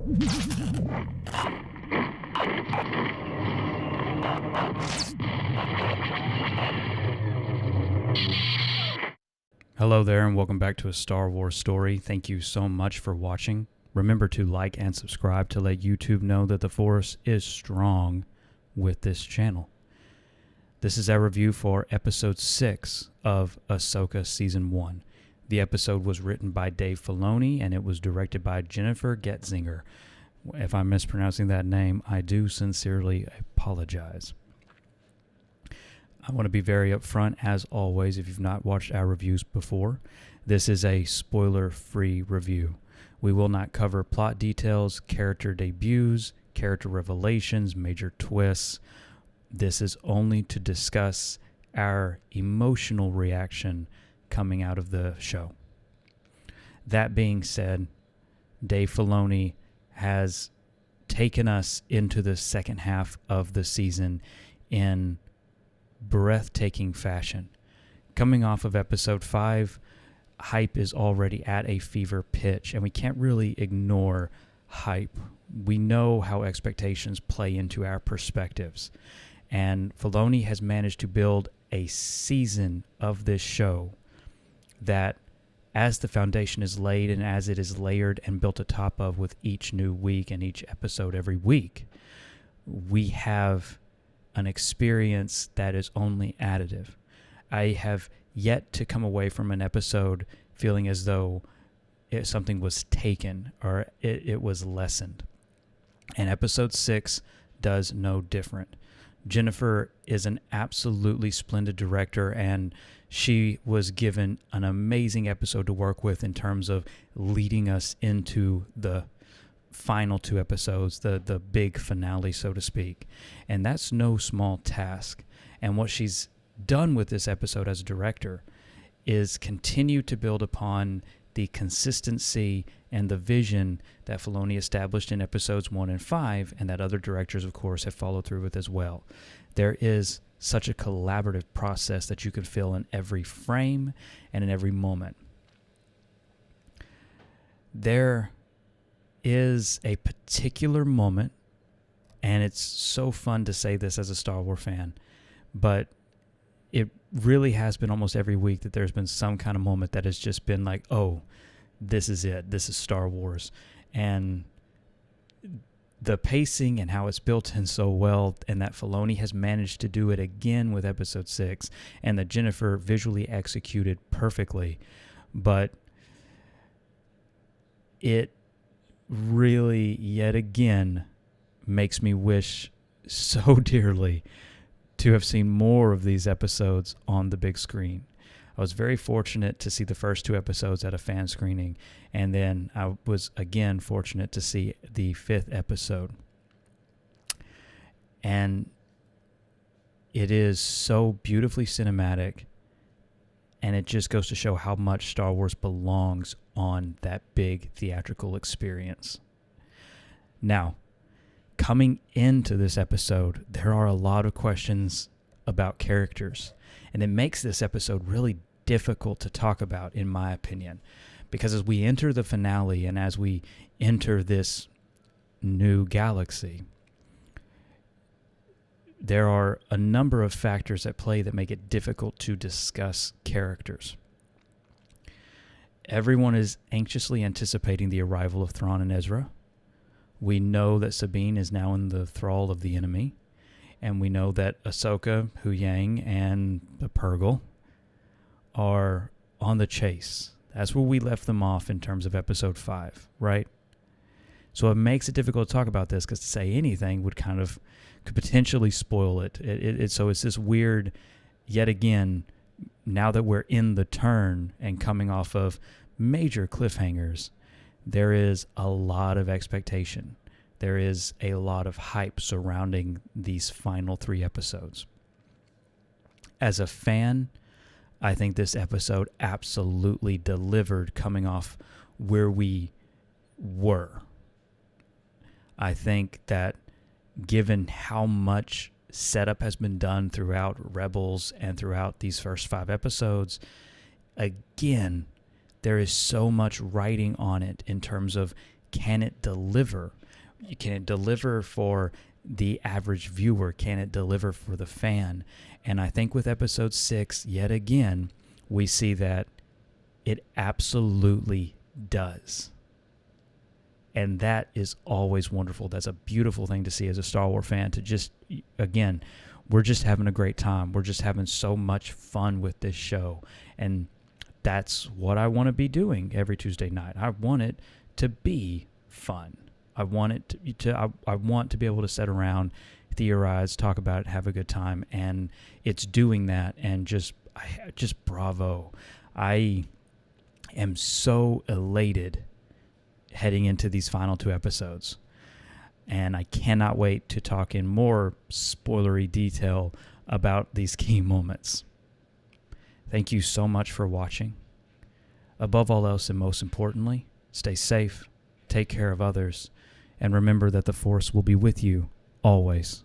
Hello there, and welcome back to A Star Wars Story. Thank you so much for watching. Remember to like and subscribe to let YouTube know that the Force is strong with this channel. This is our review for Episode 6 of Ahsoka Season 1. The episode was written by Dave Filoni, and it was directed by Jennifer Getzinger. If I'm mispronouncing that name, I do sincerely apologize. I want to be very upfront, as always, if you've not watched our reviews before. This is a spoiler-free review. We will not cover plot details, character debuts, character revelations, major twists. This is only to discuss our emotional reaction coming out of the show. That being said, Dave Filoni has taken us into the second half of the season in breathtaking fashion. Coming off of episode 5, hype is already at a fever pitch, and we can't really ignore hype. We know how expectations play into our perspectives, and Filoni has managed to build a season of this show that, as the foundation is laid and as it is layered and built atop of with each new week and each episode every week, we have an experience that is only additive. I have yet to come away from an episode feeling as though something was taken or it was lessened. And episode 6 does no different. Jennifer is an absolutely splendid director, and she was given an amazing episode to work with in terms of leading us into the final 2 episodes, the big finale, so to speak. And that's no small task. And what she's done with this episode as a director is continue to build upon the consistency and the vision that Filoni established in episodes 1 and 5, and that other directors, of course, have followed through with as well. There is such a collaborative process that you can feel in every frame and in every moment. There is a particular moment, and it's so fun to say this as a Star Wars fan, but it really has been almost every week that there's been some kind of moment that has just been like, oh, this is it. This is Star Wars. And the pacing and how it's built in so well, and that Filoni has managed to do it again with episode 6, and that Jennifer visually executed perfectly. But it really, yet again, makes me wish so dearly to have seen more of these episodes on the big screen. I was very fortunate to see the first 2 episodes at a fan screening, and then I was again fortunate to see the 5th episode. And it is so beautifully cinematic, and it just goes to show how much Star Wars belongs on that big theatrical experience. Now, coming into this episode, there are a lot of questions about characters, and it makes this episode really difficult to talk about, in my opinion, because as we enter the finale and as we enter this new galaxy, there are a number of factors at play that make it difficult to discuss characters. Everyone is anxiously anticipating the arrival of Thrawn and Ezra. We know that Sabine is now in the thrall of the enemy, and we know that Ahsoka, Huyang, and the Purrgil are on the chase. That's where we left them off in terms of episode 5, right? So it makes it difficult to talk about this, because to say anything could potentially spoil it. So it's this weird, yet again, now that we're in the turn and coming off of major cliffhangers, there is a lot of expectation. There is a lot of hype surrounding these final 3 episodes. As a fan, I think this episode absolutely delivered coming off where we were. I think that given how much setup has been done throughout Rebels and throughout these first 5 episodes, again, there is so much writing on it in terms of can it deliver? Can it deliver for the average viewer? Can it deliver for the fan? And I think with episode 6, yet again, we see that it absolutely does. And that is always wonderful. That's a beautiful thing to see as a Star Wars fan, to just, again, we're just having a great time. We're just having so much fun with this show. And that's what I want to be doing every Tuesday night. I want it to be fun. I want it I want to be able to sit around, theorize, talk about it, have a good time, and it's doing that. And just bravo. I am so elated heading into these final 2 episodes, and I cannot wait to talk in more spoilery detail about these key moments. Thank you so much for watching. Above all else, and most importantly, stay safe, take care of others, and remember that the Force will be with you always.